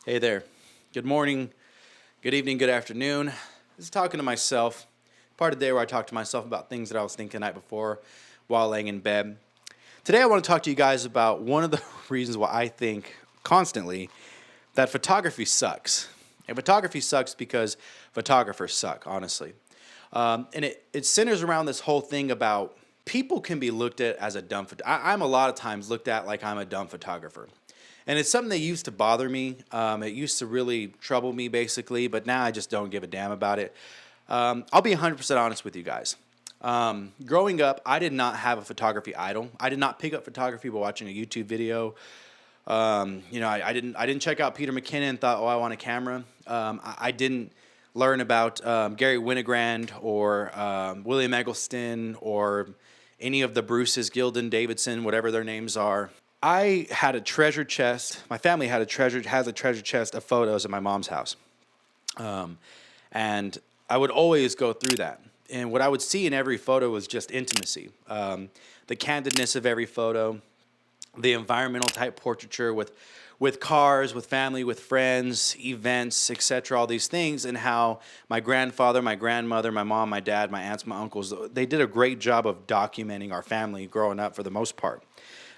Hey there. Good morning, good evening, good afternoon. This is talking to myself. Part of the day where I talk to myself about things that I was thinking the night before while laying in bed. Today I want to talk to you guys about one of the reasons why I think constantly that photography sucks. And photography sucks because photographers suck, honestly. And it centers around this whole thing about people can be looked at as a dumb I'm a lot of times looked at like I'm a dumb photographer. And it's something that used to bother me. It used to really trouble me, basically, but now I just don't give a damn about it. I'll be 100% honest with you guys. Growing up, I did not have a photography idol. I did not pick up photography by watching a YouTube video. I didn't check out Peter McKinnon and thought, oh, I want a camera. I didn't learn about Gary Winogrand or William Eggleston or any of the Bruces, Gildan, Davidson, whatever their names are. I had a treasure chest. My family has a treasure chest of photos in my mom's house. And I would always go through that. And what I would see in every photo was just intimacy. The candidness of every photo, the environmental type portraiture with cars, with family, with friends, events, etc., all these things, and how my grandfather, my grandmother, my mom, my dad, my aunts, my uncles, they did a great job of documenting our family growing up for the most part.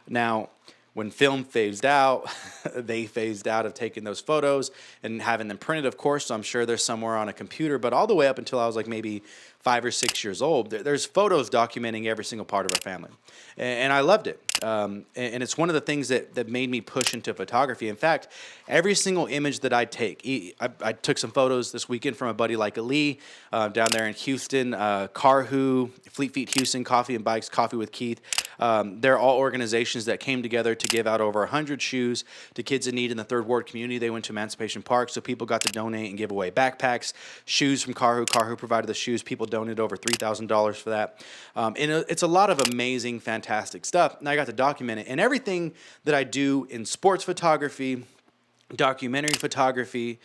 Now, when film phased out, they phased out of taking those photos and having them printed, of course. So I'm sure they're somewhere on a computer. But all the way up until I was like maybe 5 or 6 years old, there's photos documenting every single part of our family. And I loved it. And it's one of the things that made me push into photography. In fact, every single image that I take, I took some photos this weekend from a buddy like Ali down there in Houston, Carhu, Fleet Feet Houston, Coffee and Bikes, Coffee with Keith. They're all organizations that came together to give out over 100 shoes to kids in need in the Third Ward community. They went to Emancipation Park, so people got to donate and give away backpacks, shoes from Carhu. Carhu provided the shoes. People donated over $3,000 for that. It's a lot of amazing, fantastic stuff. And I got to document it. And everything that I do in sports photography, documentary photography,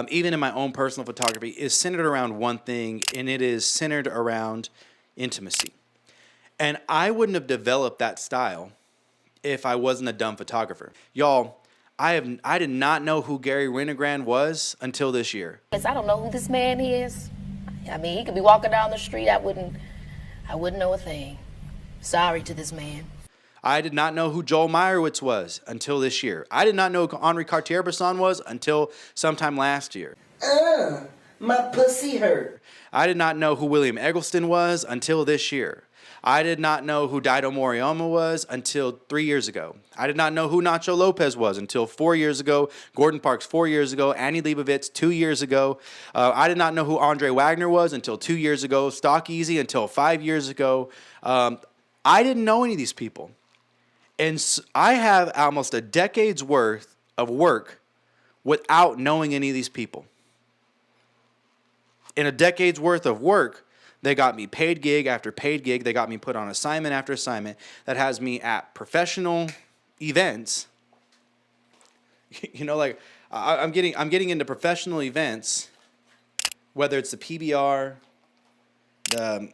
even in my own personal photography, is centered around one thing, and it is centered around intimacy. And I wouldn't have developed that style if I wasn't a dumb photographer. Y'all, I did not know who Gary Winogrand was until this year. I don't know who this man is. I mean, he could be walking down the street. I wouldn't know a thing. Sorry to this man. I did not know who Joel Meyerowitz was until this year. I did not know who Henri Cartier-Bresson was until sometime last year. My pussy hurt. I did not know who William Eggleston was until this year. I did not know who Dido Moriyama was until 3 years ago. I did not know who Nacho Lopez was until 4 years ago, Gordon Parks 4 years ago, Annie Leibovitz 2 years ago. I did not know who Andre Wagner was until 2 years ago, Stock Easy until 5 years ago. I didn't know any of these people. And I have almost a decade's worth of work without knowing any of these people. In a decade's worth of work, they got me paid gig after paid gig. They got me put on assignment after assignment that has me at professional events. Like I'm getting into professional events, whether it's the PBR, the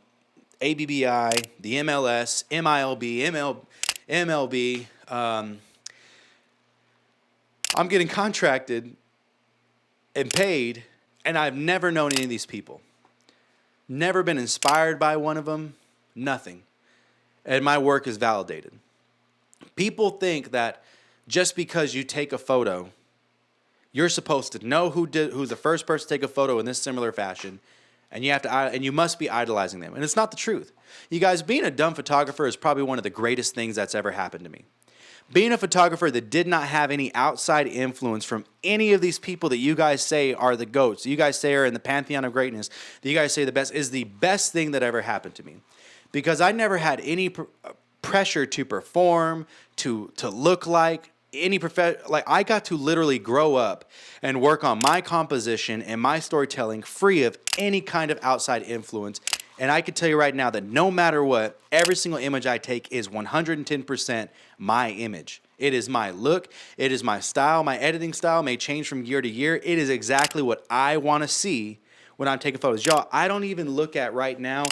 ABBI, the MLS, MILB, MLB. I'm getting contracted and paid, and I've never known any of these people. Never been inspired by one of them. Nothing. And my work is validated. People think that just because you take a photo, you're supposed to know who's the first person to take a photo in this similar fashion, and you must be idolizing them. And it's not the truth. You guys, being a dumb photographer is probably one of the greatest things that's ever happened to me. Being a photographer that did not have any outside influence from any of these people that you guys say are the GOATs, that you guys say are in the pantheon of greatness, that you guys say the best, is the best thing that ever happened to me. Because I never had any pressure to perform, to look like, I got to literally grow up and work on my composition and my storytelling free of any kind of outside influence. And I can tell you right now that no matter what, every single image I take is 110% my image. It is my look. It is my style. My editing style may change from year to year. It is exactly what I want to see when I'm taking photos. Y'all, I don't even look at right now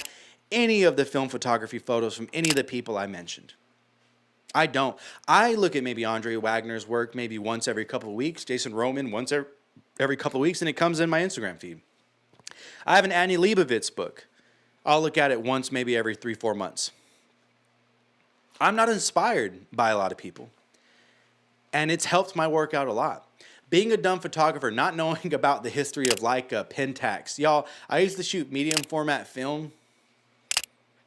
any of the film photography photos from any of the people I mentioned. I don't. I look at maybe Andre Wagner's work maybe once every couple of weeks, Jason Roman once every couple of weeks, and it comes in my Instagram feed. I have an Annie Leibovitz book. I'll look at it once, maybe every 3, 4 months. I'm not inspired by a lot of people. And it's helped my work out a lot. Being a dumb photographer, not knowing about the history of Leica, Pentax. Y'all, I used to shoot medium format film.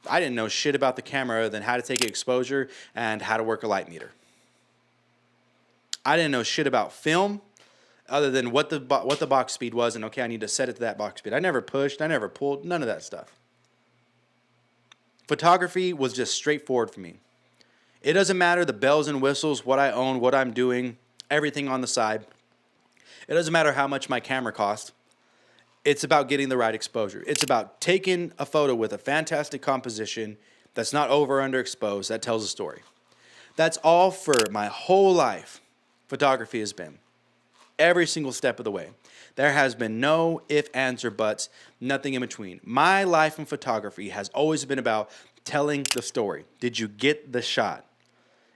I didn't know shit about the camera other than how to take exposure and how to work a light meter. I didn't know shit about film other than what the box speed was, and okay, I need to set it to that box speed. I never pushed, I never pulled, none of that stuff. Photography was just straightforward for me. It doesn't matter the bells and whistles, what I own, what I'm doing, everything on the side. It doesn't matter how much my camera cost. It's about getting the right exposure. It's about taking a photo with a fantastic composition that's not over or underexposed, that tells a story. That's all for my whole life. Photography has been. Every single step of the way. There has been no ifs, ands, or buts, nothing in between. My life in photography has always been about telling the story. Did you get the shot?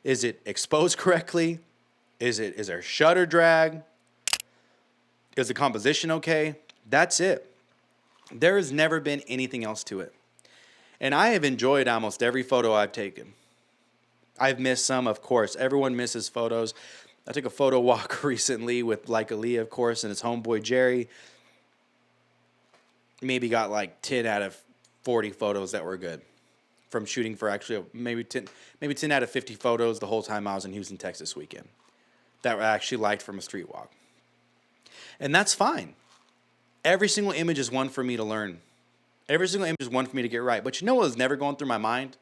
Is it exposed correctly? Is there shutter drag? Is the composition okay? That's it. There has never been anything else to it. And I have enjoyed almost every photo I've taken. I've missed some, of course. Everyone misses photos. I took a photo walk recently with Leica Leah, of course, and his homeboy Jerry. Maybe got like 10 out of 40 photos that were good from shooting for actually maybe 10 out of 50 photos the whole time I was in Houston, Texas weekend that I actually liked from a street walk. And that's fine. Every single image is one for me to learn. Every single image is one for me to get right. But you know what was never going through my mind?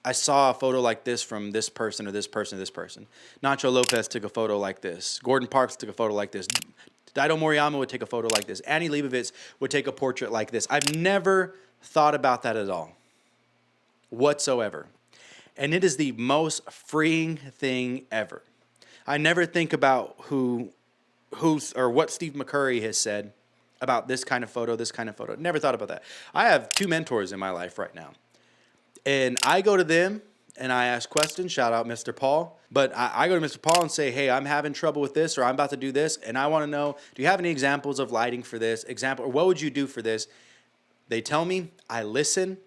I saw a photo like this from this person or this person or this person. Nacho Lopez took a photo like this. Gordon Parks took a photo like this. Dido Moriyama would take a photo like this. Annie Leibovitz would take a portrait like this. I've never thought about that at all, whatsoever. And it is the most freeing thing ever. I never think about who's or what Steve McCurry has said about this kind of photo, this kind of photo. Never thought about that. I have 2 mentors in my life right now. And I go to them and I ask questions. Shout out Mr. Paul. But I go to Mr. Paul and say, hey, I'm having trouble with this, or I'm about to do this, and I want to know, do you have any examples of lighting for this? Or what would you do for this? They tell me, I listen.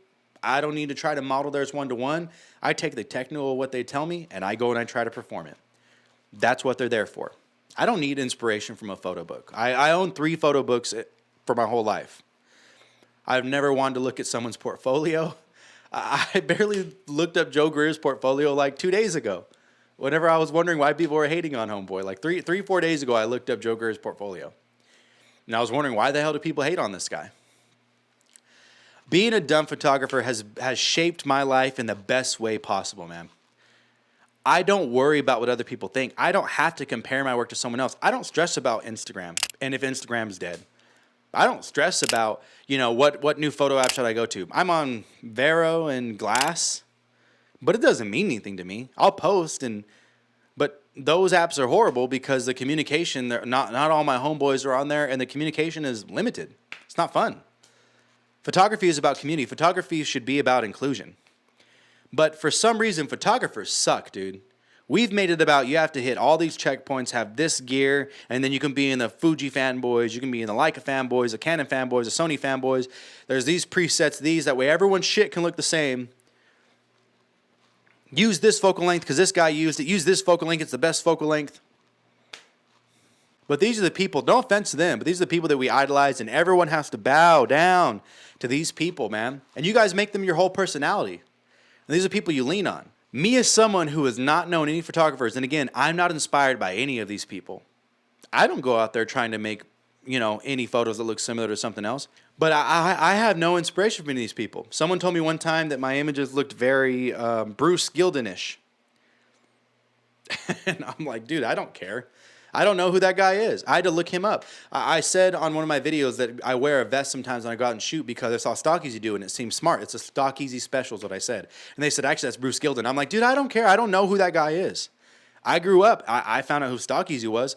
I don't need to try to model theirs one-to-one. I take the technical of what they tell me, and I go and I try to perform it. That's what they're there for. I don't need inspiration from a photo book. I own 3 photo books for my whole life. I've never wanted to look at someone's portfolio. I barely looked up Joe Greer's portfolio like 2 days ago. Whenever I was wondering why people were hating on Homeboy. Like 4 days ago, I looked up Joe Greer's portfolio. And I was wondering, why the hell do people hate on this guy? Being a dumb photographer has shaped my life in the best way possible, man. I don't worry about what other people think. I don't have to compare my work to someone else. I don't stress about Instagram and if Instagram's dead. I don't stress about, what new photo app should I go to. I'm on Vero and Glass, but it doesn't mean anything to me. I'll post, but those apps are horrible because the communication, not all my homeboys are on there, and the communication is limited. It's not fun. Photography is about community. Photography should be about inclusion. But for some reason, photographers suck, dude. We've made it about you have to hit all these checkpoints, have this gear, and then you can be in the Fuji fanboys, you can be in the Leica fanboys, the Canon fanboys, the Sony fanboys. There's these presets, that way everyone's shit can look the same. Use this focal length because this guy used it. Use this focal length, it's the best focal length. But these are the people, no offense to them, but these are the people that we idolize, and everyone has to bow down to these people, man. And you guys make them your whole personality. And these are people you lean on. Me as someone who has not known any photographers, and again, I'm not inspired by any of these people. I don't go out there trying to make, any photos that look similar to something else. But I have no inspiration from any of these people. Someone told me one time that my images looked very Bruce Gilden-ish. And I'm like, dude, I don't care. I don't know who that guy is. I had to look him up. I said on one of my videos that I wear a vest sometimes when I go out and shoot because I saw Stock Easy do it and it seemed smart. It's a Stock Easy special is what I said. And they said, actually, that's Bruce Gilden. I'm like, dude, I don't care. I don't know who that guy is. I grew up. I found out who Stock Easy was.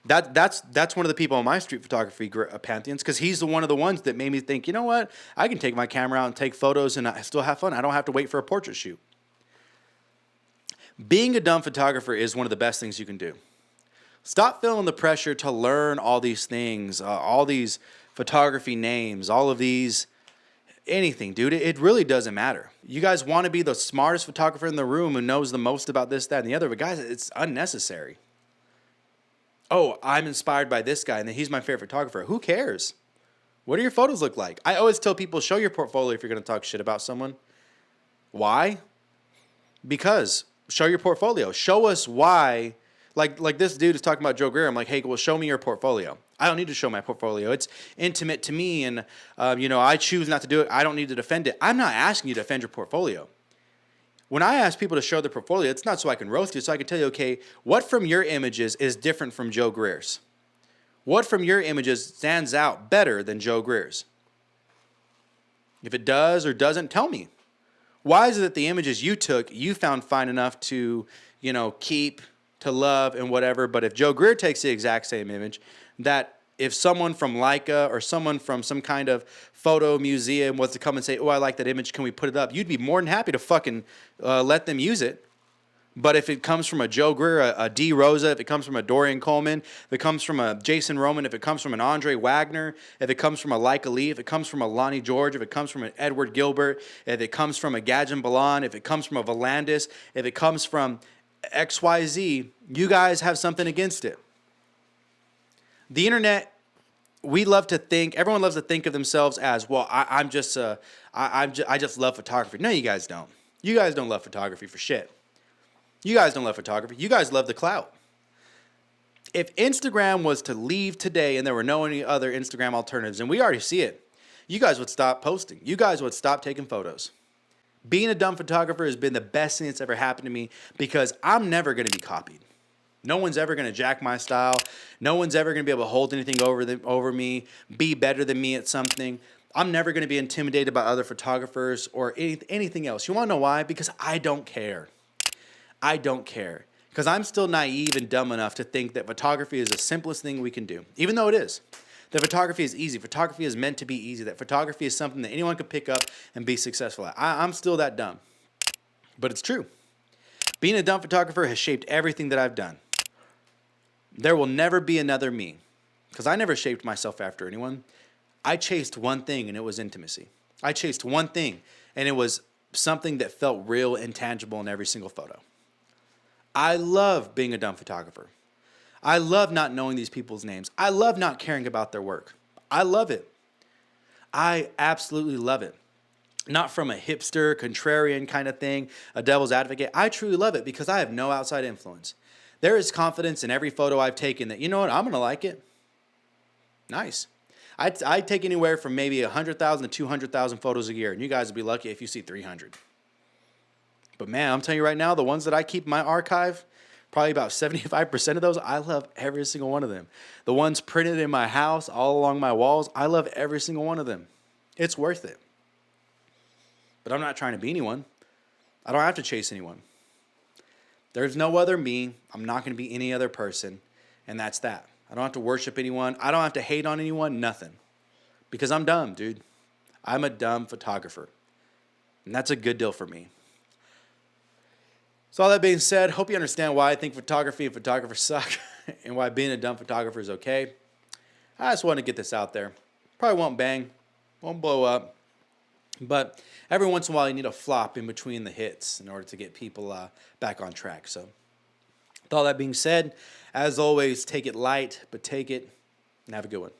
That's one of the people on my street photography pantheons because he's one of the ones that made me think, you know what? I can take my camera out and take photos and I still have fun. I don't have to wait for a portrait shoot. Being a dumb photographer is one of the best things you can do. Stop feeling the pressure to learn all these things, all these photography names, all of these anything, dude. It really doesn't matter. You guys want to be the smartest photographer in the room who knows the most about this, that, and the other, but guys, it's unnecessary. Oh, I'm inspired by this guy, and he's my favorite photographer. Who cares? What do your photos look like? I always tell people, show your portfolio if you're going to talk shit about someone. Why? Because show your portfolio. Show us why. Like this dude is talking about Joe Greer. I'm like, hey, well, show me your portfolio. I don't need to show my portfolio. It's intimate to me, and I choose not to do it. I don't need to defend it. I'm not asking you to defend your portfolio. When I ask people to show their portfolio, it's not so I can roast you. So I can tell you, okay, what from your images is different from Joe Greer's? What from your images stands out better than Joe Greer's? If it does or doesn't, tell me. Why is it that the images you took, you found fine enough to, keep, to love, and whatever, but if Joe Greer takes the exact same image, that if someone from Leica or someone from some kind of photo museum was to come and say, oh, I like that image, can we put it up? You'd be more than happy to fucking let them use it. But if it comes from a Joe Greer, a D. Rosa, if it comes from a Dorian Coleman, if it comes from a Jason Roman, if it comes from an Andre Wagner, if it comes from a Leica Lee, if it comes from a Lonnie George, if it comes from an Edward Gilbert, if it comes from a Gadjan Balan, if it comes from a Volandis, if it comes from XYZ, you guys have something against it. The internet, everyone loves to think of themselves as, well, I just love photography. No, you guys don't. You guys don't love photography for shit. You guys don't love photography. You guys love the clout. If Instagram was to leave today and there were no any other Instagram alternatives, and we already see it, you guys would stop posting. You guys would stop taking photos. Being a dumb photographer has been the best thing that's ever happened to me because I'm never going to be copied. No one's ever going to jack my style. No one's ever going to be able to hold anything over me, be better than me at something. I'm never going to be intimidated by other photographers or anything else. You want to know why? Because I don't care. I don't care. Because I'm still naive and dumb enough to think that photography is the simplest thing we can do, even though it is. That photography is easy. Photography is meant to be easy. That photography is something that anyone could pick up and be successful at. I'm still that dumb. But it's true. Being a dumb photographer has shaped everything that I've done. There will never be another me. Because I never shaped myself after anyone. I chased one thing, and it was intimacy. I chased one thing, and it was something that felt real and tangible in every single photo. I love being a dumb photographer. I love not knowing these people's names. I love not caring about their work. I love it. I absolutely love it. Not from a hipster, contrarian kind of thing, a devil's advocate. I truly love it because I have no outside influence. There is confidence in every photo I've taken that, you know what, I'm going to like it. Nice. I take anywhere from maybe 100,000 to 200,000 photos a year, and you guys will be lucky if you see 300. But man, I'm telling you right now, the ones that I keep in my archive, probably about 75% of those, I love every single one of them. The ones printed in my house, all along my walls, I love every single one of them. It's worth it. But I'm not trying to be anyone. I don't have to chase anyone. There's no other me. I'm not going to be any other person. And that's that. I don't have to worship anyone. I don't have to hate on anyone. Nothing. Because I'm dumb, dude. I'm a dumb photographer. And that's a good deal for me. So all that being said, hope you understand why I think photography and photographers suck and why being a dumb photographer is okay. I just want to get this out there. Probably won't bang, won't blow up. But every once in a while you need a flop in between the hits in order to get people back on track. So with all that being said, as always, take it light, but take it and have a good one.